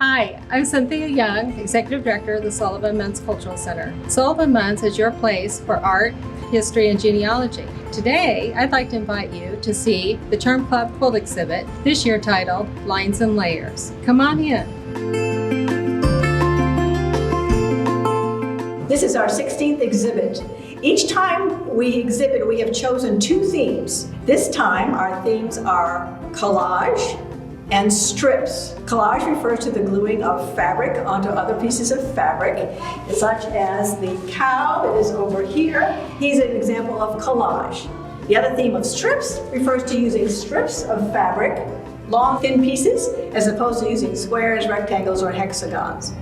Hi, I'm Cynthia Young, Executive Director of the SullivanMunce Cultural Center. SullivanMunce is your place for art, history, and genealogy. Today, I'd like to invite you to see the Charm Club Quilt exhibit, this year titled Lines and Layers. Come on in. This is our 16th exhibit. Each time we exhibit, we have chosen two themes. This time, our themes are collage and strips. Collage refers to the gluing of fabric onto other pieces of fabric, such as the cow that is over here. He's an example of collage. The other theme of strips refers to using strips of fabric, long, thin pieces, as opposed to using squares, rectangles, or hexagons.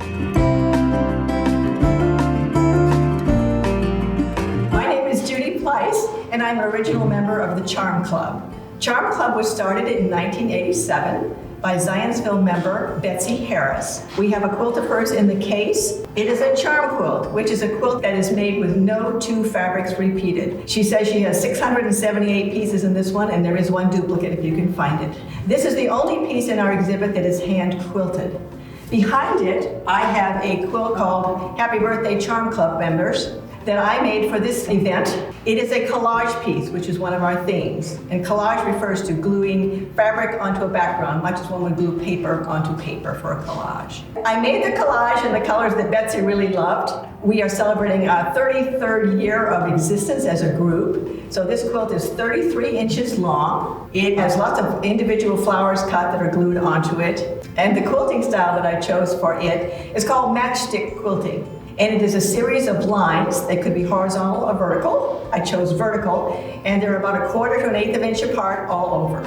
My name is Judy Pleiss, and I'm an original member of the Charm Club. Charm Club was started in 1987 by Zionsville member Betsy Harris. We have a quilt of hers in the case. It is a charm quilt, which is a quilt that is made with no two fabrics repeated. She says she has 678 pieces in this one, and there is one duplicate if you can find it. This is the only piece in our exhibit that is hand quilted. Behind it, I have a quilt called Happy Birthday Charm Club members that I made for this event. It is a collage piece, which is one of our themes. And collage refers to gluing fabric onto a background, much as one would glue paper onto paper for a collage. I made the collage in the colors that Betsy really loved. We are celebrating our 33rd year of existence as a group. So this quilt is 33 inches long. It has lots of individual flowers cut that are glued onto it. And the quilting style that I chose for it is called matchstick quilting. And it is a series of lines that could be horizontal or vertical. I chose vertical, and they're about 1/4 to 1/8 of an inch apart all over.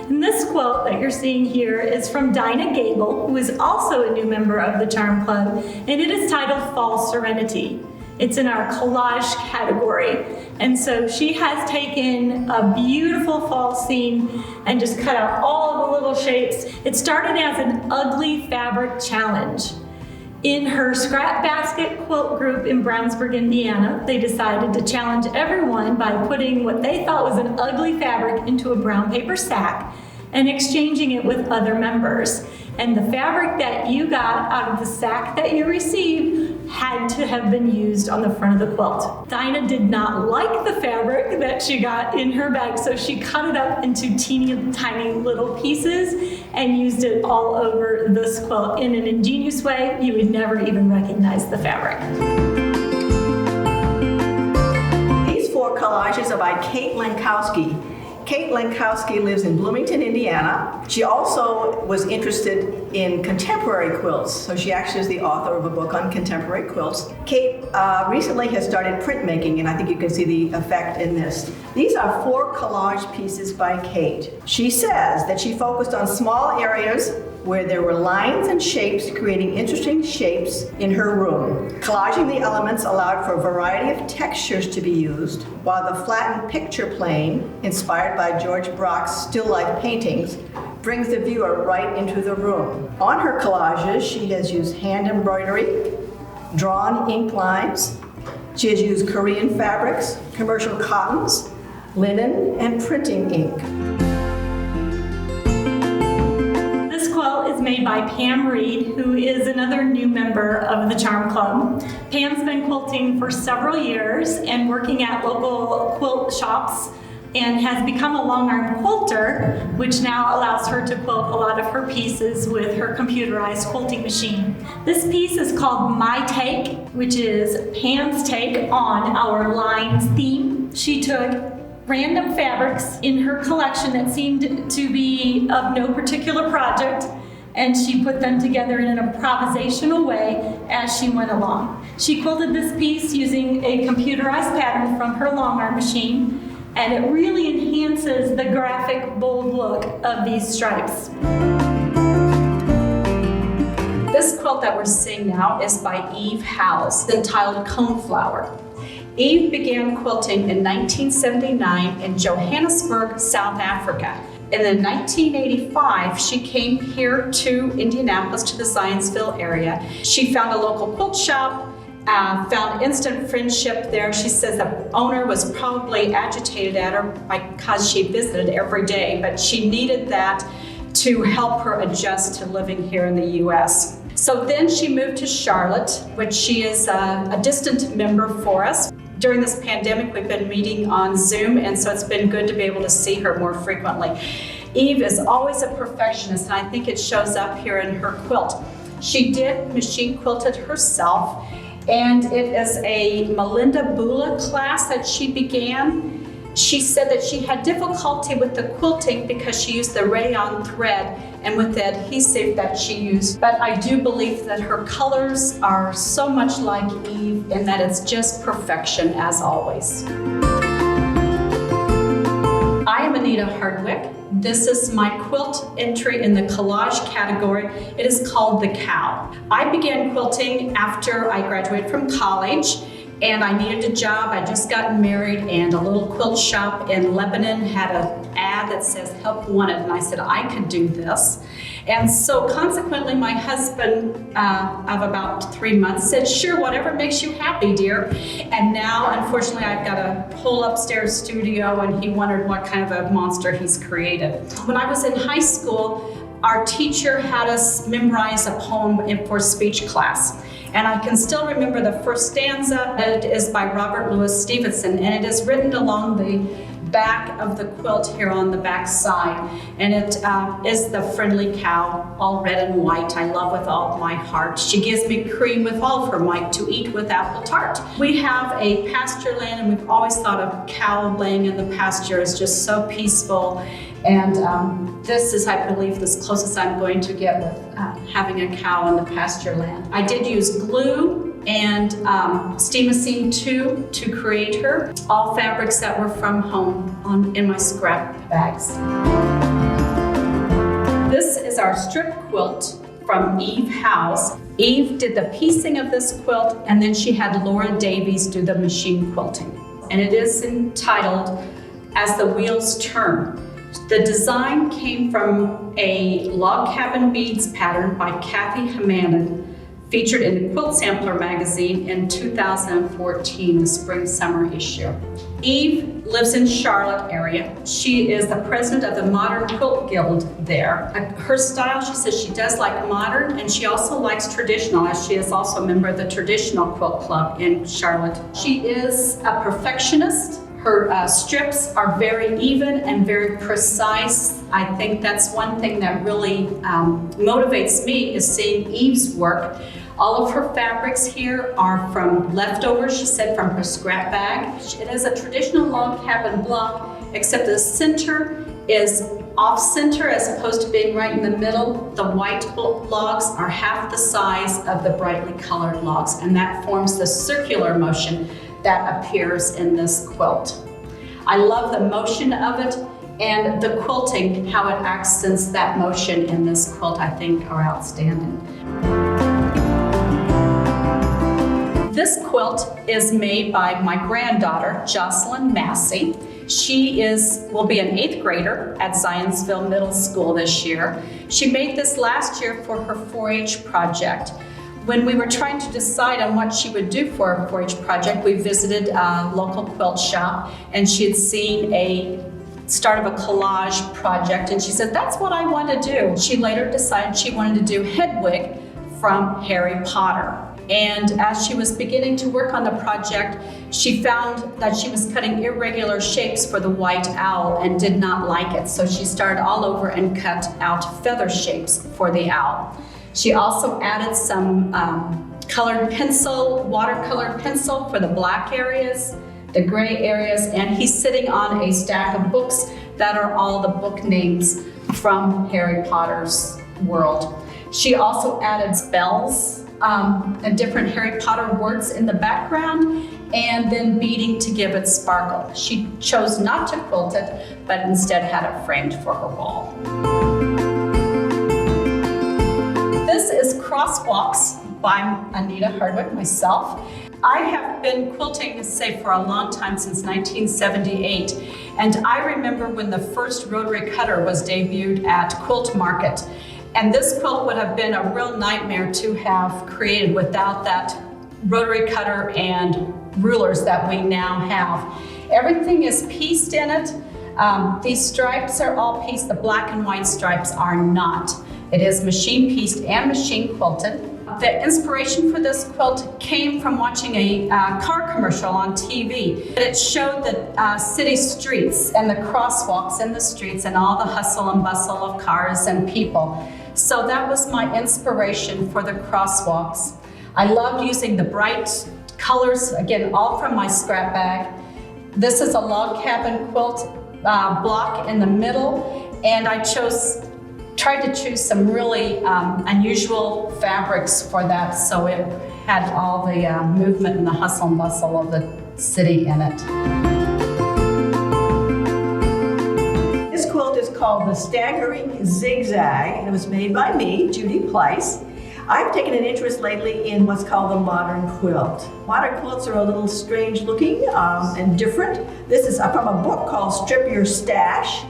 And this quilt that you're seeing here is from Dinah Gabel, who is also a new member of the Charm Club, and it is titled Fall Serenity. It's in our collage category. And so she has taken a beautiful fall scene and just cut out all of the little shapes. It started as an ugly fabric challenge. In her scrap basket quilt group in Brownsburg, Indiana, they decided to challenge everyone by putting what they thought was an ugly fabric into a brown paper sack and exchanging it with other members. And the fabric that you got out of the sack that you received had to have been used on the front of the quilt. Dinah did not like the fabric that she got in her bag, so she cut it up into teeny tiny little pieces and used it all over this quilt in an ingenious way. You would never even recognize the fabric. These 4 collages are by Kate Lenkowsky. Kate Lenkowsky lives in Bloomington, Indiana. She also was interested in contemporary quilts, so she actually is the author of a book on contemporary quilts. Kate recently has started printmaking, and I think you can see the effect in this. These are 4 collage pieces by Kate. She says that she focused on small areas where there were lines and shapes, creating interesting shapes in her room. Collaging the elements allowed for a variety of textures to be used, while the flattened picture plane, inspired by George Braque's still life paintings, brings the viewer right into the room. On her collages, she has used hand embroidery, drawn ink lines. She has used Korean fabrics, commercial cottons, linen, and printing ink. Is made by Pam Reed, who is another new member of the Charm Club. Pam's been quilting for several years and working at local quilt shops and has become a long arm quilter, which now allows her to quilt a lot of her pieces with her computerized quilting machine. This piece is called My Take, which is Pam's take on our lines theme. She took random fabrics in her collection that seemed to be of no particular project, and she put them together in an improvisational way as she went along. She quilted this piece using a computerized pattern from her long arm machine, and it really enhances the graphic, bold look of these stripes. This quilt that we're seeing now is by Eve Howes, entitled Coneflower. Eve began quilting in 1979 in Johannesburg, South Africa. And in 1985, she came here to Indianapolis, to the Zionsville area. She found a local quilt shop, found instant friendship there. She says the owner was probably agitated at her because she visited every day, but she needed that to help her adjust to living here in the US. So then she moved to Charlotte, which she is a distant member for us. During this pandemic, we've been meeting on Zoom, and so it's been good to be able to see her more frequently. Eve is always a perfectionist, and I think it shows up here in her quilt. She did machine quilted herself, and it is a Melinda Bula class that she began. She said that she had difficulty with the quilting because she used the rayon thread and with the adhesive that she used. But I do believe that her colors are so much like Eve and that it's just perfection as always. I am Anita Hardwick. This is my quilt entry in the collage category. It is called The Cow. I began quilting after I graduated from college, and I needed a job. I just gotten married, and a little quilt shop in Lebanon had an ad that says help wanted, and I said I could do this. And so consequently, my husband of about 3 months said, sure, whatever makes you happy, dear. And now, unfortunately, I've got a whole upstairs studio, and he wondered what kind of a monster he's created. When I was in high school, our teacher had us memorize a poem for speech class. And I can still remember the first stanza. It is by Robert Louis Stevenson, and it is written along the back of the quilt here on the back side. And it is the friendly cow, all red and white, I love with all my heart. She gives me cream with all of her might to eat with apple tart. We have a pasture land, and we've always thought of cow laying in the pasture as just so peaceful. And this is, I believe, the closest I'm going to get with having a cow in the pasture land. I did use glue and steamosine tube to create her. All fabrics that were from home in my scrap bags. This is our strip quilt from Eve House. Eve did the piecing of this quilt, and then she had Laura Davies do the machine quilting. And it is entitled As the Wheels Turn. The design came from a log cabin beads pattern by Cathy featured in the Quilt Sampler magazine in 2014, the spring-summer issue. Eve lives in Charlotte area. She is the president of the Modern Quilt Guild there. Her style, she says she does like modern, and she also likes traditional, as she is also a member of the Traditional Quilt Club in Charlotte. She is a perfectionist. Her strips are very even and very precise. I think that's one thing that really motivates me is seeing Eve's work. All of her fabrics here are from leftovers, she said, from her scrap bag. It is a traditional log cabin block, except the center is off center as opposed to being right in the middle. The white logs are half the size of the brightly colored logs, and that forms the circular motion that appears in this quilt. I love the motion of it, and the quilting, how it accents that motion in this quilt, I think are outstanding. This quilt is made by my granddaughter, Josslyn Massey. She will be an 8th grader at Zionsville Middle School this year. She made this last year for her 4-H project. When we were trying to decide on what she would do for a 4-H project, we visited a local quilt shop, and she had seen a start of a collage project, and she said, that's what I want to do. She later decided she wanted to do Hedwig from Harry Potter. And as she was beginning to work on the project, she found that she was cutting irregular shapes for the white owl and did not like it. So she started all over and cut out feather shapes for the owl. She also added some colored pencil, watercolor pencil for the black areas, the gray areas, and he's sitting on a stack of books that are all the book names from Harry Potter's world. She also added spells and different Harry Potter words in the background, and then beading to give it sparkle. She chose not to quilt it, but instead had it framed for her wall. This is Crosswalks by Anita Hardwick, myself. I have been quilting, say, for a long time, since 1978. And I remember when the first rotary cutter was debuted at Quilt Market. And this quilt would have been a real nightmare to have created without that rotary cutter and rulers that we now have. Everything is pieced in it. These stripes are all pieced. The black and white stripes are not. It is machine pieced and machine quilted. The inspiration for this quilt came from watching a car commercial on TV. It showed the city streets and the crosswalks in the streets and all the hustle and bustle of cars and people. So that was my inspiration for the crosswalks. I loved using the bright colors, again, all from my scrap bag. This is a log cabin quilt block in the middle, and I tried to choose some really unusual fabrics for that, so it had all the movement and the hustle and bustle of the city in it. This quilt is called the Staggering ZIGZAG, and it was made by me, Judy Pleiss. I've taken an interest lately in what's called the modern quilt. Modern quilts are a little strange looking and different. This is from a book called Strip Your Stash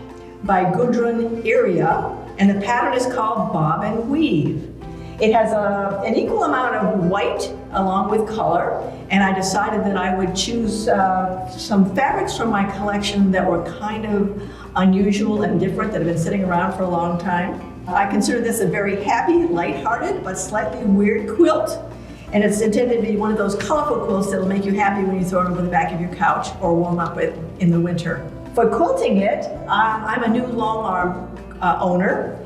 by Gudrun Iria, and the pattern is called Bob and Weave. It has an equal amount of white along with color, and I decided that I would choose some fabrics from my collection that were kind of unusual and different, that have been sitting around for a long time. I consider this a very happy, lighthearted, but slightly weird quilt, and it's intended to be one of those colorful quilts that'll make you happy when you throw it over the back of your couch or warm up with in the winter. For quilting it, I'm a new long arm owner,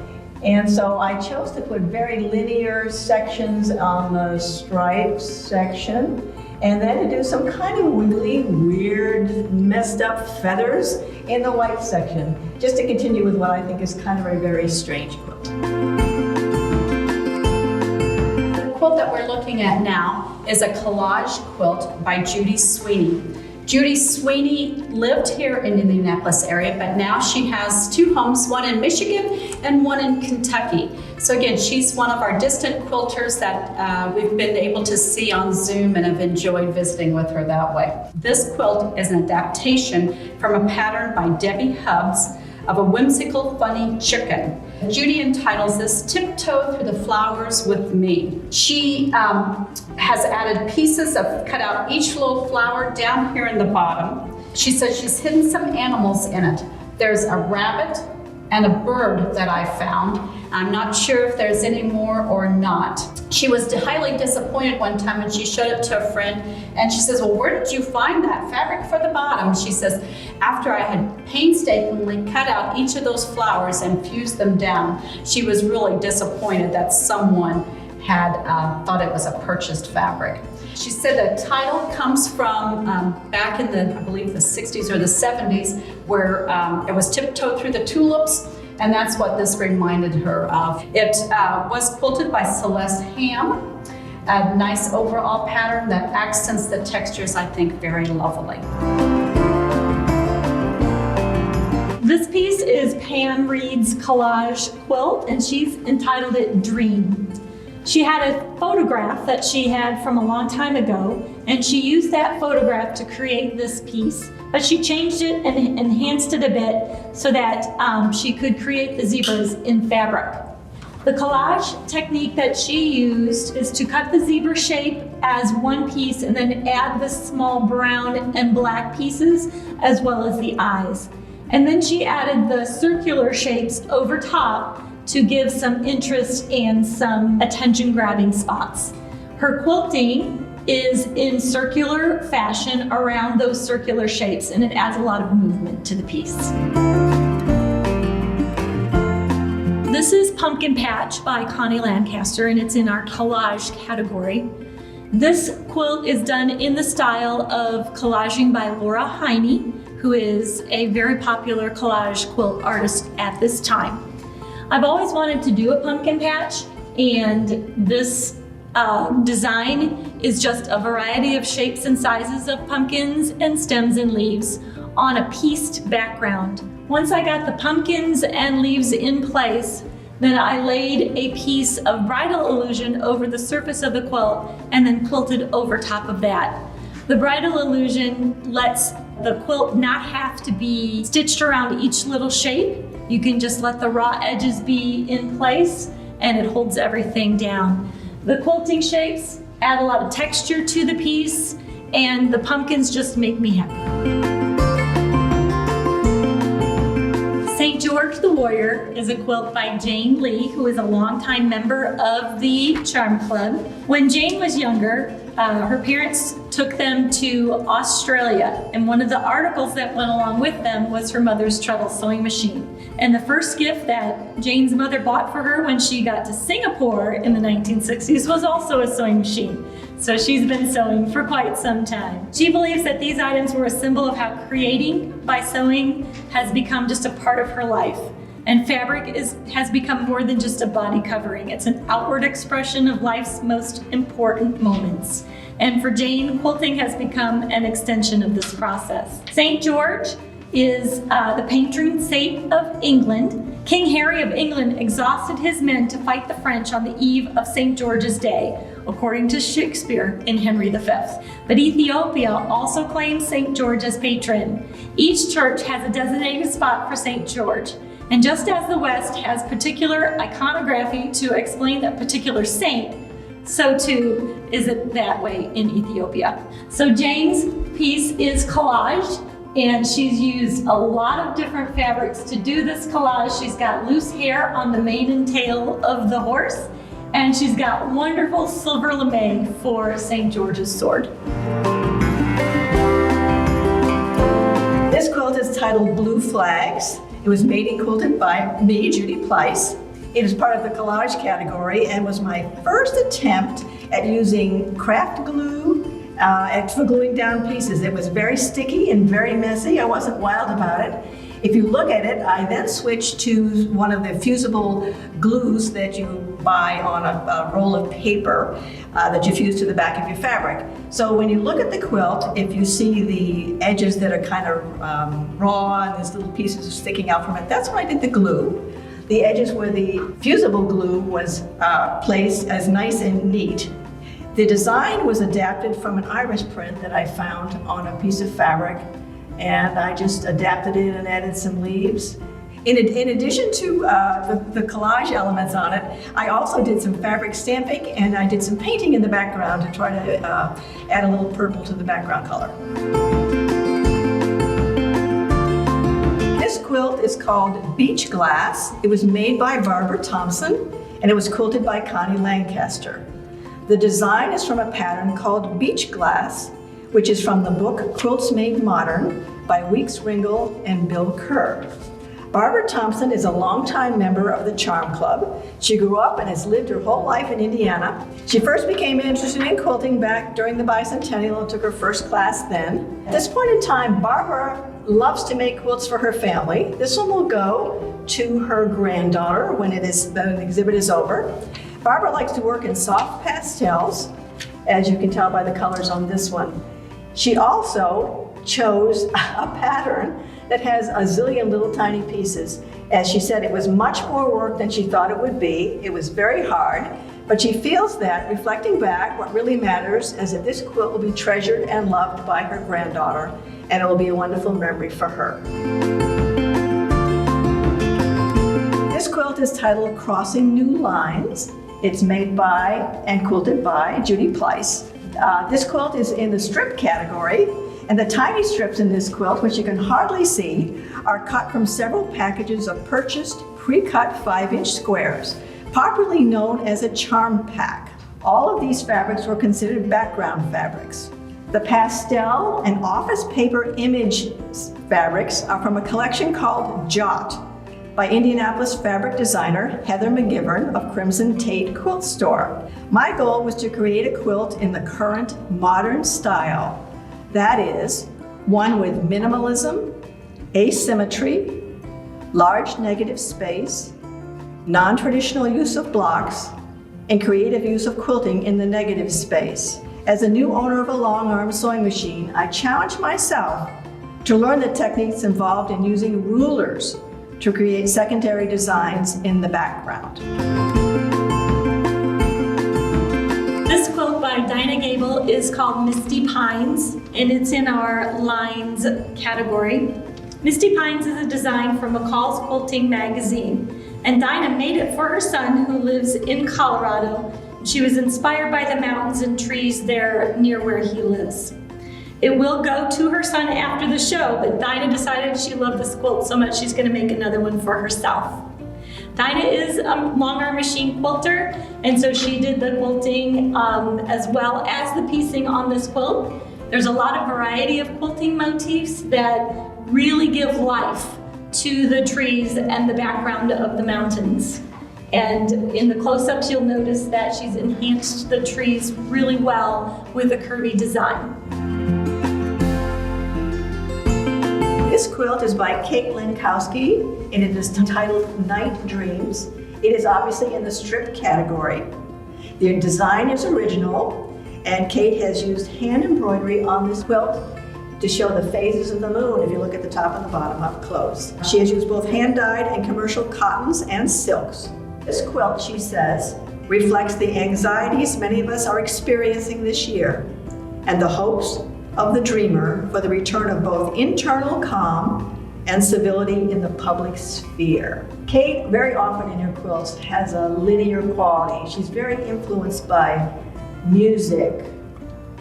and so I chose to put very linear sections on the stripes section, and then to do some kind of wiggly, weird, messed up feathers in the white section, just to continue with what I think is kind of a very strange quilt. The quilt that we're looking at now is a collage quilt by Judy Sweeney. Judy Sweeney lived here in the Indianapolis area, but now she has two homes, one in Michigan and one in Kentucky. So again, she's one of our distant quilters that we've been able to see on Zoom and have enjoyed visiting with her that way. This quilt is an adaptation from a pattern by Debbie Hubbs of a whimsical, funny chicken. Judy entitles this Tiptoe Through the Flowers with Me. She has added pieces of cut out each little flower down here in the bottom. She says she's hidden some animals in it. There's a rabbit and a bird that I found. I'm not sure if there's any more or not. She was highly disappointed one time when she showed it to a friend, and she says, well, where did you find that fabric for the bottom? She says, after I had painstakingly cut out each of those flowers and fused them down, she was really disappointed that someone had thought it was a purchased fabric. She said the title comes from back in the, I believe, the 60s or the 70s, where it was Tiptoe Through the Tulips, and that's what this reminded her of. It was quilted by Celeste Ham, a nice overall pattern that accents the textures, I think, very lovely. This piece is Pam Reed's collage quilt, and she's entitled it Dream. She had a photograph that she had from a long time ago, and she used that photograph to create this piece, but she changed it and enhanced it a bit so that she could create the zebras in fabric. The collage technique that she used is to cut the zebra shape as one piece and then add the small brown and black pieces as well as the eyes. And then she added the circular shapes over top to give some interest and some attention-grabbing spots. Her quilting is in circular fashion around those circular shapes, and it adds a lot of movement to the piece. This is Pumpkin Patch by Connie Lancaster, and it's in our collage category. This quilt is done in the style of collaging by Laura Heine, who is a very popular collage quilt artist at this time. I've always wanted to do a pumpkin patch, and this design is just a variety of shapes and sizes of pumpkins and stems and leaves on a pieced background. Once I got the pumpkins and leaves in place, then I laid a piece of bridal illusion over the surface of the quilt and then quilted over top of that. The bridal illusion lets the quilt not have to be stitched around each little shape. You can just let the raw edges be in place, and it holds everything down. The quilting shapes add a lot of texture to the piece, and the pumpkins just make me happy. George the Warrior is a quilt by Jane Lee, who is a longtime member of the Charm Club. When Jane was younger, her parents took them to Australia, and one of the articles that went along with them was her mother's treadle sewing machine. And the first gift that Jane's mother bought for her when she got to Singapore in the 1960s was also a sewing machine. So she's been sewing for quite some time. She believes that these items were a symbol of how creating by sewing has become just a part of her life. And fabric has become more than just a body covering. It's an outward expression of life's most important moments. And for Jane, quilting has become an extension of this process. St. George is the patron saint of England. King Harry of England exhausted his men to fight the French on the eve of St. George's Day, according to Shakespeare in Henry V. But Ethiopia also claims St. George as patron. Each church has a designated spot for St. George. And just as the West has particular iconography to explain a particular saint, so too is it that way in Ethiopia. So Jane's piece is collaged, and she's used a lot of different fabrics to do this collage. She's got loose hair on the mane and tail of the horse, and she's got wonderful silver lame for St. George's sword. This quilt is titled Blue Flags. It was made and quilted by me, Judy Pleiss. It is part of the collage category and was my first attempt at using craft glue for gluing down pieces. It was very sticky and very messy. I wasn't wild about it. If you look at it, I then switched to one of the fusible glues that you buy on a roll of paper that you fuse to the back of your fabric. So when you look at the quilt, if you see the edges that are kind of raw and there's little pieces sticking out from it, that's when I did the glue. The edges where the fusible glue was placed as nice and neat. The design was adapted from an iris print that I found on a piece of fabric, and I just adapted it and added some leaves. In addition to the collage elements on it, I also did some fabric stamping, and I did some painting in the background to try to add a little purple to the background color. This quilt is called Beach Glass. It was made by Barbara Thompson, and it was quilted by Connie Lancaster. The design is from a pattern called Beach Glass, which is from the book Quilts Made Modern by Weeks Ringle and Bill Kerr. Barbara Thompson is a longtime member of the Charm Club. She grew up and has lived her whole life in Indiana. She first became interested in quilting back during the bicentennial and took her first class then. At this point in time, Barbara loves to make quilts for her family. This one will go to her granddaughter when the exhibit is over. Barbara likes to work in soft pastels, as you can tell by the colors on this one. She also chose a pattern that has a zillion little tiny pieces. As she said, it was much more work than she thought it would be. It was very hard, but she feels that, reflecting back, what really matters is that this quilt will be treasured and loved by her granddaughter, and it will be a wonderful memory for her. This quilt is titled Crossing New Lines. It's made by and quilted by Judy Pleiss. This quilt is in the strip category, and the tiny strips in this quilt, which you can hardly see, are cut from several packages of purchased pre-cut 5-inch squares, popularly known as a charm pack. All of these fabrics were considered background fabrics. The pastel and office paper image fabrics are from a collection called Jot by Indianapolis fabric designer Heather McGivern of Crimson Tate Quilt Store. My goal was to create a quilt in the current modern style. That is, one with minimalism, asymmetry, large negative space, non-traditional use of blocks, and creative use of quilting in the negative space. As a new owner of a long-arm sewing machine, I challenged myself to learn the techniques involved in using rulers to create secondary designs in the background. This quilt by Dinah Gabel is called Misty Pines, and it's in our lines category. Misty Pines is a design from McCall's Quilting magazine, and Dinah made it for her son who lives in Colorado. She was inspired by the mountains and trees there near where he lives. It will go to her son after the show, but Dinah decided she loved this quilt so much she's gonna make another one for herself. Dinah is a long arm machine quilter, and so she did the quilting as well as the piecing on this quilt. There's a lot of variety of quilting motifs that really give life to the trees and the background of the mountains. And in the close-ups, you'll notice that she's enhanced the trees really well with a curvy design. This quilt is by Kate Lenkowsky, and it is titled Night Dreams. It is obviously in the strip category. The design is original, and Kate has used hand embroidery on this quilt to show the phases of the moon, if you look at the top and the bottom up close. She has used both hand-dyed and commercial cottons and silks. This quilt, she says, reflects the anxieties many of us are experiencing this year and the hopes of the dreamer for the return of both internal calm and civility in the public sphere. Kate, very often in her quilts, has a linear quality. She's very influenced by music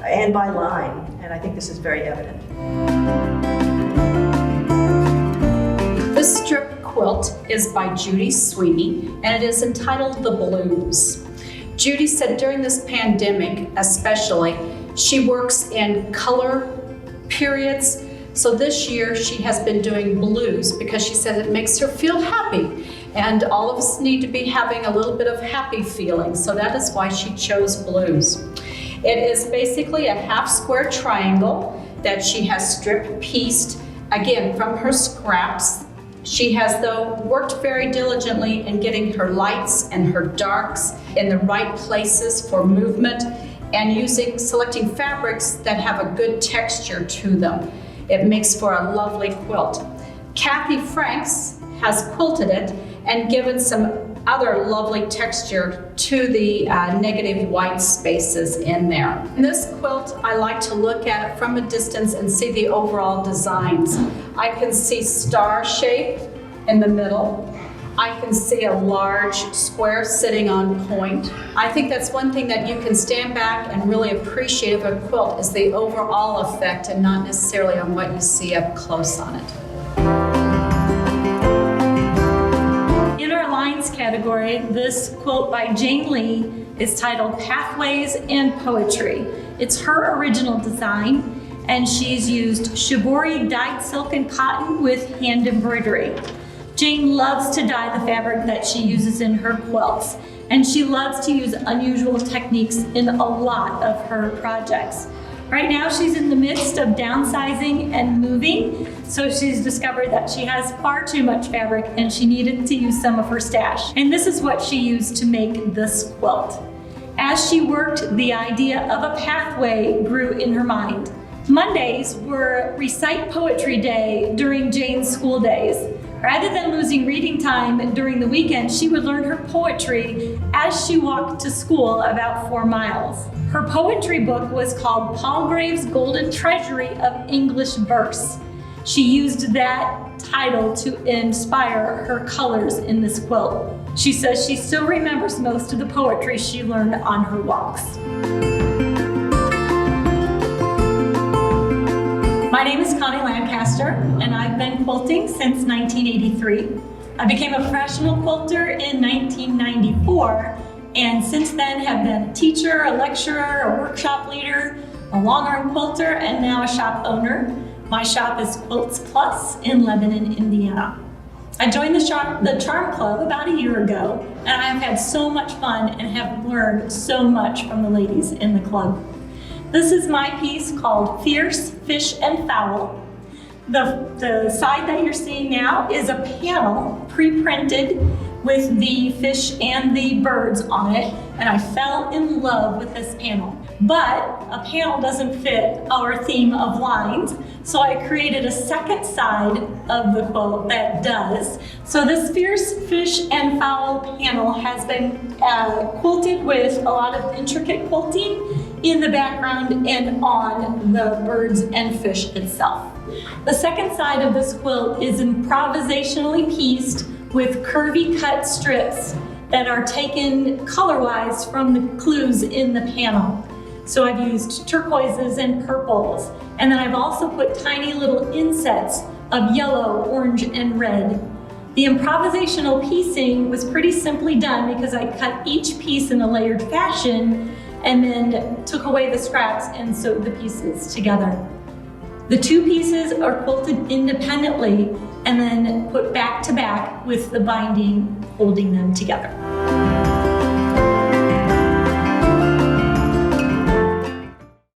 and by line, and I think this is very evident. This strip quilt is by Judy Sweeney, and it is entitled The Blues. Judy said during this pandemic especially, she works in color periods. So this year she has been doing blues because she said it makes her feel happy. And all of us need to be having a little bit of happy feeling. So that is why she chose blues. It is basically a half square triangle that she has strip pieced, again, from her scraps. She has, though, worked very diligently in getting her lights and her darks in the right places for movement and selecting fabrics that have a good texture to them. It makes for a lovely quilt. Cathy Franks has quilted it and given some other lovely texture to the negative white spaces in there. In this quilt, I like to look at it from a distance and see the overall designs. I can see star shape in the middle. I can see a large square sitting on point. I think that's one thing that you can stand back and really appreciate of a quilt is the overall effect and not necessarily on what you see up close on it. In our lines category, this quilt by Jane Lee is titled Pathways and Poetry. It's her original design, and she's used shibori dyed silk and cotton with hand embroidery. Jane loves to dye the fabric that she uses in her quilts, and she loves to use unusual techniques in a lot of her projects. Right now, she's in the midst of downsizing and moving, so she's discovered that she has far too much fabric and she needed to use some of her stash. And this is what she used to make this quilt. As she worked, the idea of a pathway grew in her mind. Mondays were recite poetry day during Jane's school days. Rather than losing reading time during the weekend, she would learn her poetry as she walked to school about 4 miles. Her poetry book was called Palgrave's Golden Treasury of English Verse. She used that title to inspire her colors in this quilt. She says she still remembers most of the poetry she learned on her walks. My name is Connie Lancaster, and I've been quilting since 1983. I became a professional quilter in 1994, and since then have been a teacher, a lecturer, a workshop leader, a long-arm quilter, and now a shop owner. My shop is Quilts Plus in Lebanon, Indiana. I joined the Charm Club about a year ago, and I have had so much fun and have learned so much from the ladies in the club. This is my piece called Fierce, Fish, and Fowl. The side that you're seeing now is a panel pre-printed with the fish and the birds on it, and I fell in love with this panel. But a panel doesn't fit our theme of lines, so I created a second side of the quilt that does. So this Fierce, Fish, and Fowl panel has been quilted with a lot of intricate quilting in the background and on the birds and fish itself. The second side of this quilt is improvisationally pieced with curvy cut strips that are taken color-wise from the clues in the panel. So I've used turquoises and purples, and then I've also put tiny little insets of yellow, orange, and red. The improvisational piecing was pretty simply done because I cut each piece in a layered fashion and then took away the scraps and sewed the pieces together. The two pieces are quilted independently and then put back to back with the binding holding them together.